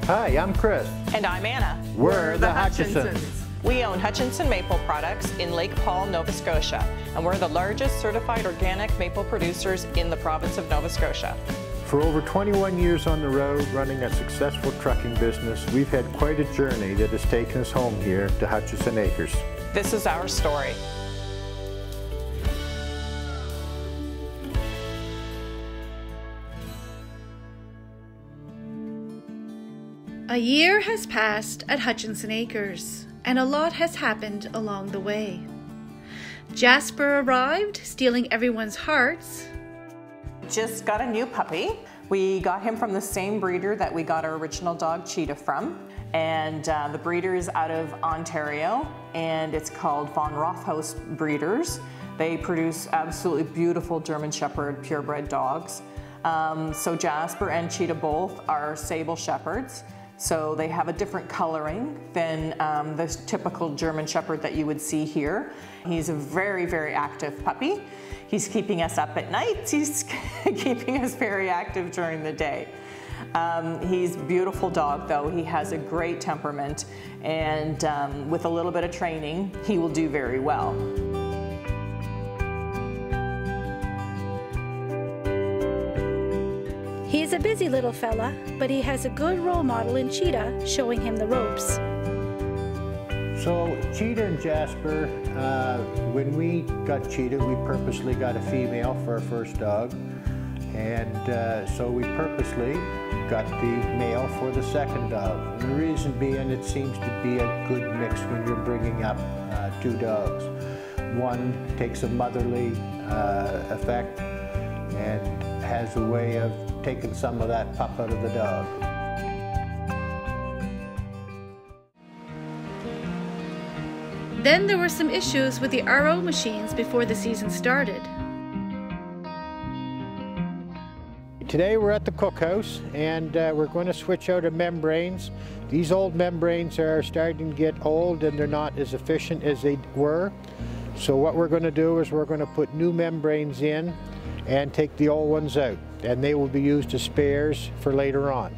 Hi, I'm Chris. And I'm Anna. We're the Hutchinsons. We own Hutchinson Maple Products in Lake Paul, Nova Scotia, and we're the largest certified organic maple producers in the province of Nova Scotia. For over 21 years on the road, running a successful trucking business, we've had quite a journey that has taken us home here to Hutchinson Acres. This is our story. A year has passed at Hutchinson Acres, and a lot has happened along the way. Jasper arrived, stealing everyone's hearts. Just got a new puppy. We got him from the same breeder that we got our original dog Cheetah from. And the breeder is out of Ontario, and it's called Von Rothhaus Breeders. They produce absolutely beautiful German Shepherd purebred dogs. So Jasper and Cheetah both are sable shepherds. So they have a different coloring than the typical German Shepherd that you would see here. He's a very, very active puppy. He's keeping us up at night. He's keeping us very active during the day. He's a beautiful dog though. He has a great temperament, and with a little bit of training, he will do very well. He's a busy little fella, but he has a good role model in Cheetah showing him the ropes. So Cheetah and Jasper, when we got Cheetah, we purposely got a female for our first dog. And so we purposely got the male for the second dog. And the reason being, it seems to be a good mix when you're bringing up two dogs. One takes a motherly effect and has a way of taking some of that pup out of the dog. Then there were some issues with the RO machines before the season started. Today we're at the cookhouse, and we're going to switch out of membranes. These old membranes are starting to get old and they're not as efficient as they were. So what we're going to do is we're going to put new membranes in and take the old ones out, and they will be used as spares for later on.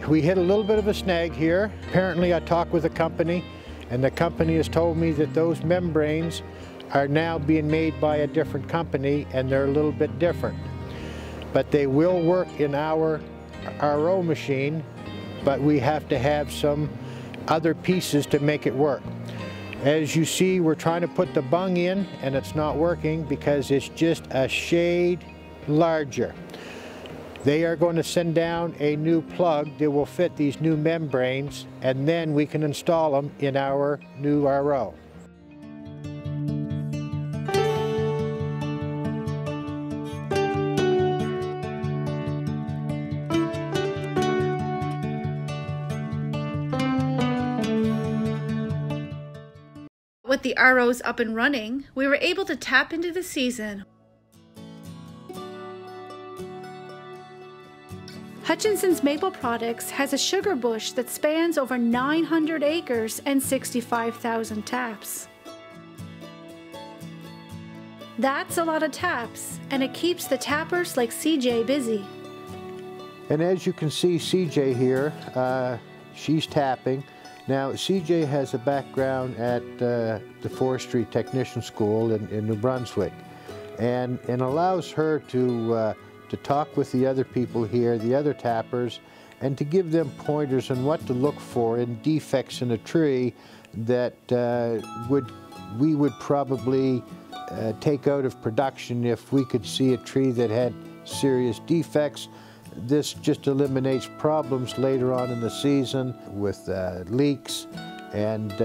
We hit a little bit of a snag here. Apparently I talked with a company, and the company has told me that those membranes are now being made by a different company, and they're a little bit different. But they will work in our RO machine, but we have to have some other pieces to make it work. As you see, we're trying to put the bung in, and it's not working because it's just a shade larger. They are going to send down a new plug that will fit these new membranes, and then we can install them in our new RO. With the ROs up and running, we were able to tap into the season. Hutchinson's Maple Products has a sugar bush that spans over 900 acres and 65,000 taps. That's a lot of taps, and it keeps the tappers like CJ busy. And as you can see, CJ here, she's tapping. Now, CJ has a background at the Forestry Technician School in New Brunswick, and allows her to talk with the other people here, the other tappers, and to give them pointers on what to look for in defects in a tree that we would probably take out of production if we could see a tree that had serious defects. This just eliminates problems later on in the season with leaks and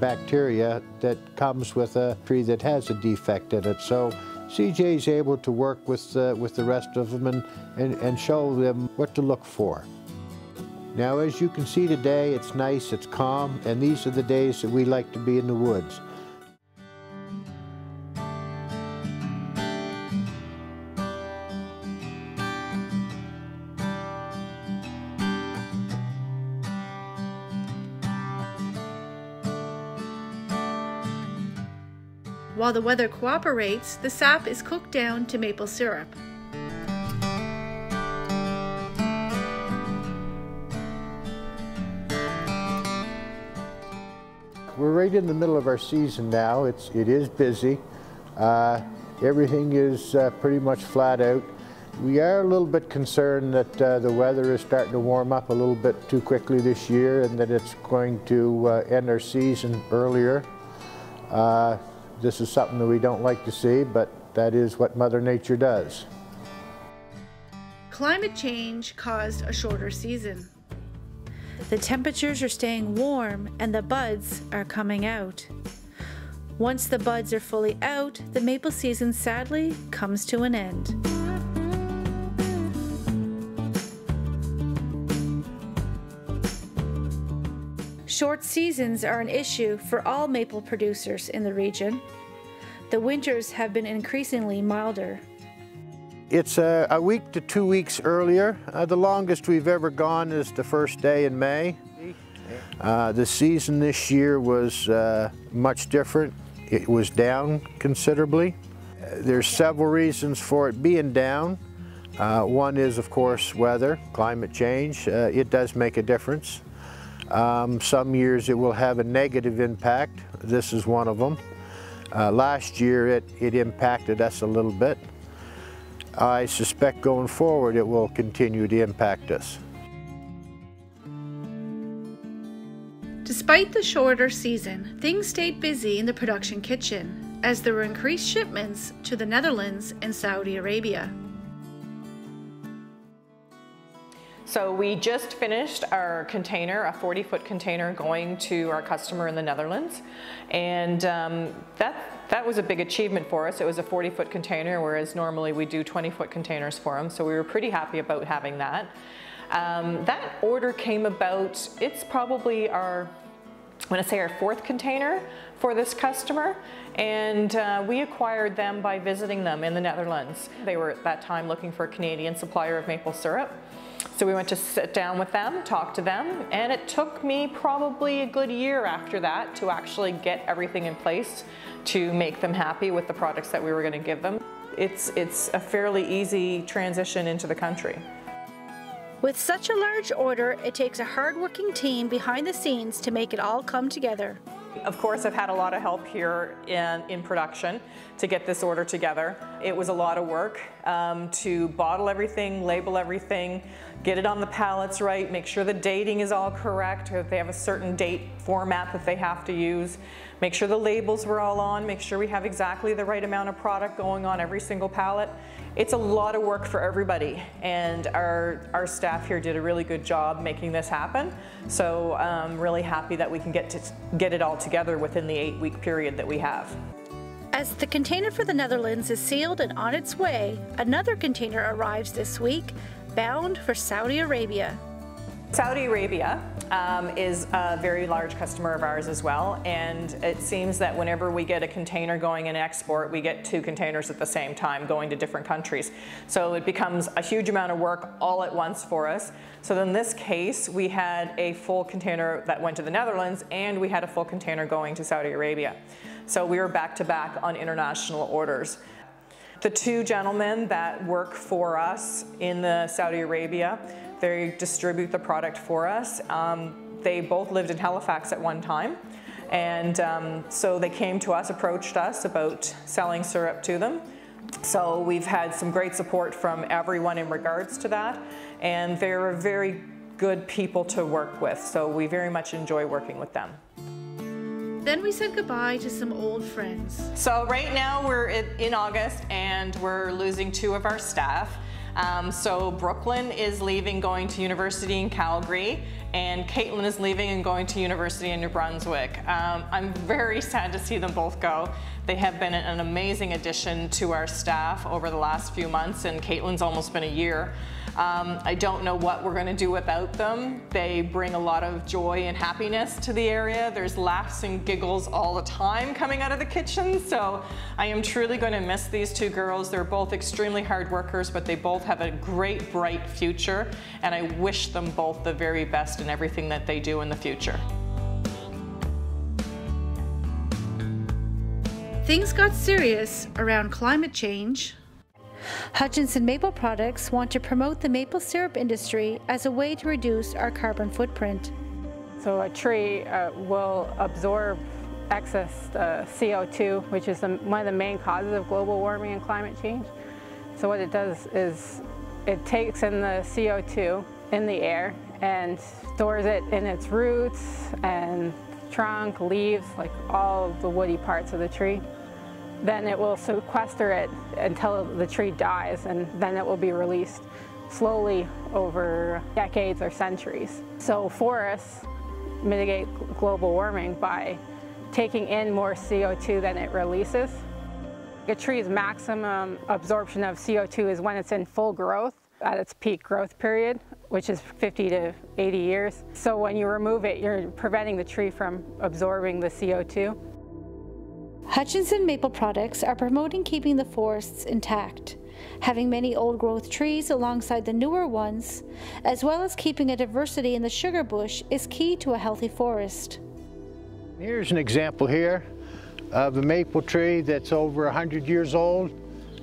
bacteria that comes with a tree that has a defect in it. So CJ is able to work with the rest of them and show them what to look for. Now, as you can see today, it's nice, it's calm, and these are the days that we like to be in the woods. While the weather cooperates, the sap is cooked down to maple syrup. We're right in the middle of our season now. It is busy. Everything is pretty much flat out. We are a little bit concerned that the weather is starting to warm up a little bit too quickly this year and that it's going to end our season earlier. This is something that we don't like to see, but that is what Mother Nature does. Climate change caused a shorter season. The temperatures are staying warm and the buds are coming out. Once the buds are fully out, the maple season sadly comes to an end. Short seasons are an issue for all maple producers in the region. The winters have been increasingly milder. It's a week to 2 weeks earlier. The longest we've ever gone is the first day in May. The season this year was much different. It was down considerably. There's several reasons for it being down. One is, of course, weather, climate change. It does make a difference. Some years it will have a negative impact. This is one of them. Last year it impacted us a little bit. I suspect going forward it will continue to impact us. Despite the shorter season, things stayed busy in the production kitchen as there were increased shipments to the Netherlands and Saudi Arabia. So we just finished our container, a 40-foot container going to our customer in the Netherlands, and that was a big achievement for us. It was a 40-foot container, whereas normally we do 20-foot containers for them, so we were pretty happy about having that. That order came about, it's probably our, I want to say our 4th container for this customer, and we acquired them by visiting them in the Netherlands. They were at that time looking for a Canadian supplier of maple syrup. So we went to sit down with them, talk to them, and it took me probably a good year after that to actually get everything in place to make them happy with the products that we were going to give them. It's a fairly easy transition into the country. With such a large order, it takes a hard-working team behind the scenes to make it all come together. Of course, I've had a lot of help here in production to get this order together. It was a lot of work to bottle everything, label everything, get it on the pallets right, make sure the dating is all correct, if they have a certain date format that they have to use, make sure the labels were all on, make sure we have exactly the right amount of product going on every single pallet. It's a lot of work for everybody, and our staff here did a really good job making this happen. So I'm really happy that we can get it all together within the 8-week period that we have. As the container for the Netherlands is sealed and on its way, another container arrives this week, bound for Saudi Arabia. Saudi Arabia is a very large customer of ours as well, and it seems that whenever we get a container going in export, we get 2 containers at the same time going to different countries. So it becomes a huge amount of work all at once for us. So in this case, we had a full container that went to the Netherlands, and we had a full container going to Saudi Arabia. So we were back to back on international orders. The 2 gentlemen that work for us in the Saudi Arabia, they distribute the product for us. They both lived in Halifax at one time, and so they came to us, approached us about selling syrup to them. So we've had some great support from everyone in regards to that, and they're very good people to work with, so we very much enjoy working with them. Then we said goodbye to some old friends. So right now we're in August, and we're losing 2 of our staff. So Brooklyn is leaving, going to university in Calgary, and Caitlin is leaving and going to university in New Brunswick. I'm very sad to see them both go. They have been an amazing addition to our staff over the last few months, and Caitlin's almost been a year. I don't know what we're going to do without them. They bring a lot of joy and happiness to the area. There's laughs and giggles all the time coming out of the kitchen, so I am truly going to miss these 2 girls. They're both extremely hard workers, but they both have a great, bright future, and I wish them both the very best in everything that they do in the future. things got serious around climate change, Hutchinson Maple Products want to promote the maple syrup industry as a way to reduce our carbon footprint. So a tree will absorb excess CO2, which is one of the main causes of global warming and climate change. So what it does is it takes in the CO2 in the air and stores it in its roots and trunk, leaves, like all of the woody parts of the tree. Then it will sequester it until the tree dies, and then it will be released slowly over decades or centuries. So forests mitigate global warming by taking in more CO2 than it releases. A tree's maximum absorption of CO2 is when it's in full growth, at its peak growth period, which is 50 to 80 years. So when you remove it, you're preventing the tree from absorbing the CO2. Hutchinson Maple Products are promoting keeping the forests intact, having many old-growth trees alongside the newer ones, as well as keeping a diversity in the sugar bush is key to a healthy forest. Here's an example here of a maple tree that's over 100 years old,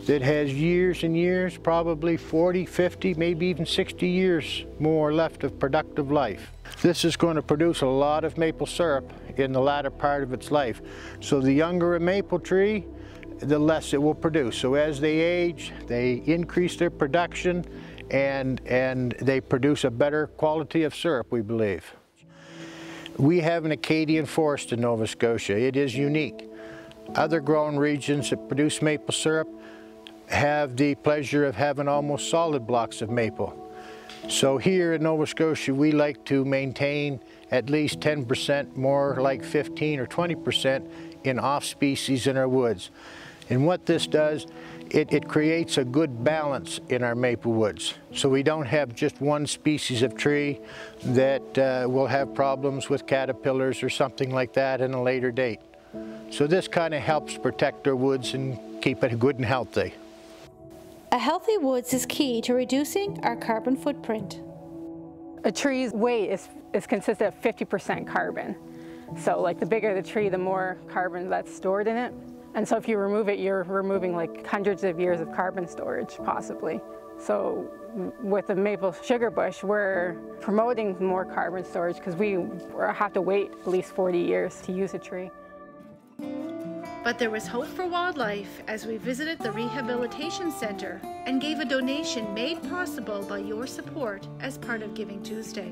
that has years and years, probably 40, 50, maybe even 60 years more left of productive life. This is going to produce a lot of maple syrup in the latter part of its life. So the younger a maple tree, the less it will produce. So as they age, they increase their production and they produce a better quality of syrup, we believe. We have an Acadian forest in Nova Scotia. It is unique. Other growing regions that produce maple syrup have the pleasure of having almost solid blocks of maple. So here in Nova Scotia, we like to maintain at least 10%, more like 15 or 20% in off-species in our woods. And what this does, it creates a good balance in our maple woods. So we don't have just one species of tree that will have problems with caterpillars or something like that in a later date. So this kind of helps protect our woods and keep it good and healthy. A healthy woods is key to reducing our carbon footprint. A tree's weight is consistent of 50% carbon. So like the bigger the tree, the more carbon that's stored in it. And so if you remove it, you're removing like hundreds of years of carbon storage, possibly. So with the maple sugar bush, we're promoting more carbon storage because we have to wait at least 40 years to use a tree. But there was hope for wildlife as we visited the Rehabilitation Center and gave a donation made possible by your support as part of Giving Tuesday.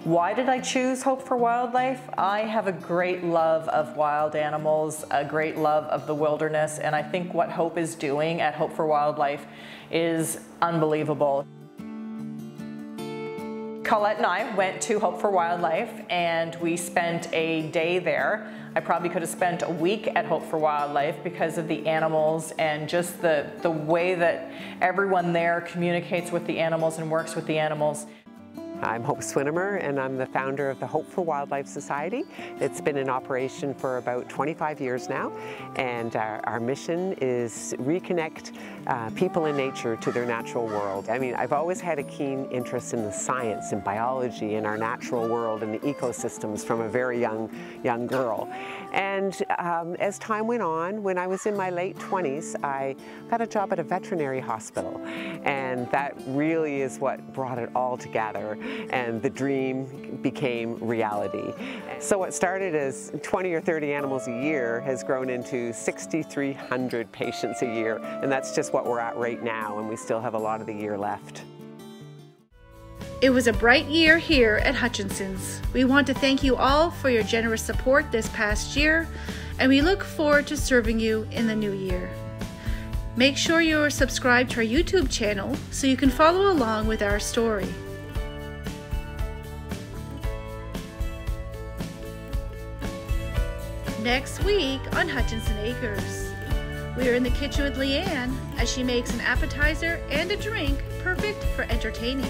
Why did I choose Hope for Wildlife? I have a great love of wild animals, a great love of the wilderness, and I think what Hope is doing at Hope for Wildlife is unbelievable. Colette and I went to Hope for Wildlife and we spent a day there. I probably could have spent a week at Hope for Wildlife because of the animals and just the way that everyone there communicates with the animals and works with the animals. I'm Hope Swinimer, and I'm the founder of the Hope for Wildlife Society. It's been in operation for about 25 years now, and our mission is reconnect people and nature to their natural world. I mean, I've always had a keen interest in the science and biology and our natural world and the ecosystems from a very young girl. And as time went on, when I was in my late 20s, I got a job at a veterinary hospital, and that really is what brought it all together. And the dream became reality. So what started as 20 or 30 animals a year has grown into 6,300 patients a year, and that's just what we're at right now, and we still have a lot of the year left. It was a bright year here at Hutchinson's. We want to thank you all for your generous support this past year, and we look forward to serving you in the new year. Make sure you are subscribed to our YouTube channel so you can follow along with our story. Next week on Hutchinson Acres, we are in the kitchen with Leanne as she makes an appetizer and a drink perfect for entertaining.